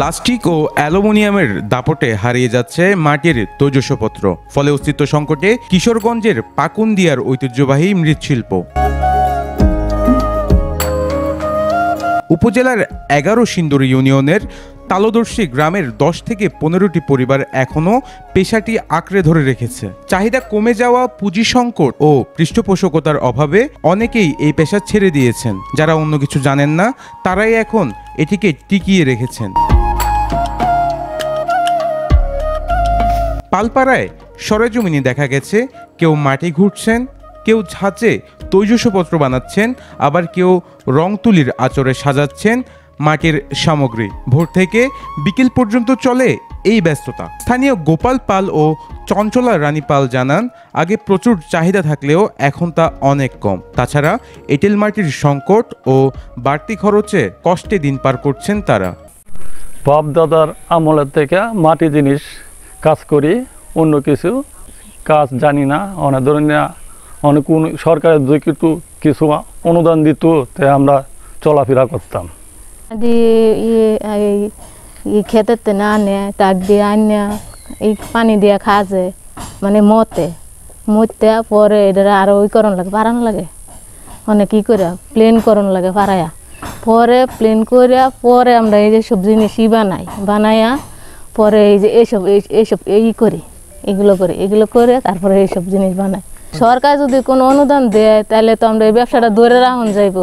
Plastic ও অ্যালুমিনিয়ামের দাপটে হারিয়ে যাচ্ছে মাটির তৈজসপত্র, ফলে অস্তিত্ব সংকটে কিশোরগঞ্জের পাকুন্দিয়ার ঐতিহ্যবাহী মৃৎশিল্প। উপজেলার ১১ সিন্দুর ইউনিয়নের তালদর্শী গ্রামের ১০ থেকে ১৫টি পরিবার এখনও পেশাটি আঁকড়ে ধরে রেখেছে। চাহিদা কমে যাওয়া, পুঁজি সংকট ও পৃষ্ঠপোষকতার অভাবে অনেকেই এই পেশা ছেড়ে দিয়েছেন। যারা অন্য কিছু জানেন না, তারাই এখন এটিকে টিকিয়ে রেখেছেন। পালপাড়ায় সরেজমিনে দেখা গেছে কেউ মাটি ঘুরছেন, কেউ ছাঁচে তৈজসপত্র বানাচ্ছেন, আবার কেউ রং তুলির আঁচড়ে সাজাচ্ছেন মাটির সামগ্রী। ভোর থেকে বিকেল পর্যন্ত চলে এই ব্যস্ততা। স্থানীয় গোপাল পাল ও চঞ্চলা রানী পাল জানান, আগে প্রচুর চাহিদা থাকলেও এখন তা অনেক কম। তাছাড়া এঁটেল মাটির সংকট ও বাড়তি খরচে কষ্টে দিন পার করছেন তারা। বাপ দাদার আমলের থেকে মাটি জিনিস কাজ করি, অন্য কিছু কাজ জানি না। অনেক ধরনের অনেক সরকারের যদি কিছু অনুদান দিত, তাই আমরা চলাফেরা করতাম। খেতে না আনে, তাক দিয়ে আনিয়া এই পানি দিয়ে খাজে মানে মতে পরে এটা আরো ওই করণ লাগে, পারানো লাগে, অনেক কি করে প্লেন করণ লাগে পারায়া, পরে প্লেন করিয়া পরে আমরা এই যে সব জিনিসই বানাইয়া পরে এই যে এইসব করি, এগুলো করে তারপরে এইসব জিনিস বানাই। সরকার যদি কোনো অনুদান দেয় তাহলে তো আমরা এই ব্যবসাটা ধরে রাখুন যাইব,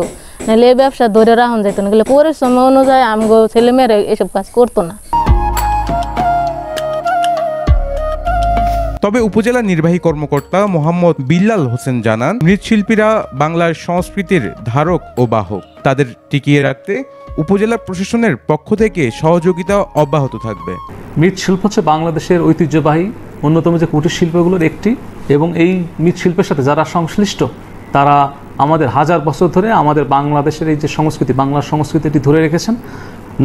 নাহলে এই ব্যবসা ধরে রাখুন যাইতো না। পরিশ্রম অনুযায়ী আমগো ছেলেমেয়েরা এসব কাজ করতো না। তবে উপজেলা নির্বাহী কর্মকর্তা মোহাম্মদ বিল্লাল হোসেন জানান, মৃৎশিল্পীরা বাংলার সংস্কৃতির ধারক ও বাহক। তাদের টিকিয়ে রাখতে উপজেলা প্রশাসনের পক্ষ থেকে সহযোগিতা অব্যাহত থাকবে। মৃৎশিল্প হচ্ছে বাংলাদেশের ঐতিহ্যবাহী অন্যতম যে কুটির শিল্পগুলোর একটি, এবং এই মৃৎশিল্পের সাথে যারা সংশ্লিষ্ট তারা আমাদের হাজার বছর ধরে আমাদের বাংলাদেশের এই যে সংস্কৃতি, বাংলার সংস্কৃতিটি ধরে রেখেছেন।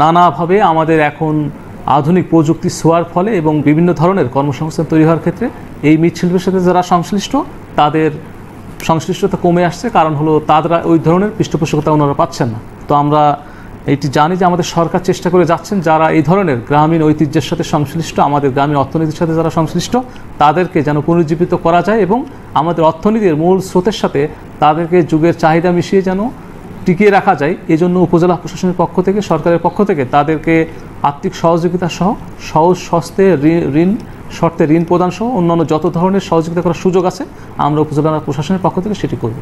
নানাভাবে আমাদের এখন আধুনিক প্রযুক্তি ছোঁয়ার ফলে এবং বিভিন্ন ধরনের কর্মসংস্থান তৈরি হওয়ার ক্ষেত্রে এই মৃৎশিল্পের সাথে যারা সংশ্লিষ্ট তাদের সংশ্লিষ্টতা কমে আসছে। কারণ হলো তারা ওই ধরনের পৃষ্ঠপোষকতা ওনারা পাচ্ছেন না। তো আমরা এটি জানি যে আমাদের সরকার চেষ্টা করে যাচ্ছেন যারা এই ধরনের গ্রামীণ ঐতিহ্যের সাথে সংশ্লিষ্ট, আমাদের গ্রামীণ অর্থনীতির সাথে যারা সংশ্লিষ্ট, তাদেরকে যেন পুনরুজ্জীবিত করা যায় এবং আমাদের অর্থনীতির মূল স্রোতের সাথে তাদেরকে যুগের চাহিদা মিশিয়ে যেন টিকিয়ে রাখা যায়। এই জন্য উপজেলা প্রশাসনের পক্ষ থেকে, সরকারের পক্ষ থেকে তাদেরকে আর্থিক সহযোগিতা সহ সহজ শর্তে ঋণ প্রদান সহ অন্যান্য যত ধরনের সহযোগিতা করার সুযোগ আছে আমরা উপজেলা প্রশাসনের পক্ষ থেকে সেটি করব।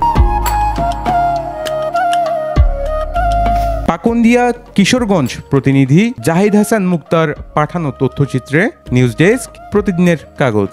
পাকুন্দিয়া কিশোরগঞ্জ প্রতিনিধি জাহিদ হাসান মুক্তার পাঠানো তথ্যচিত্রে নিউজ ডেস্ক, প্রতিদিনের কাগজ।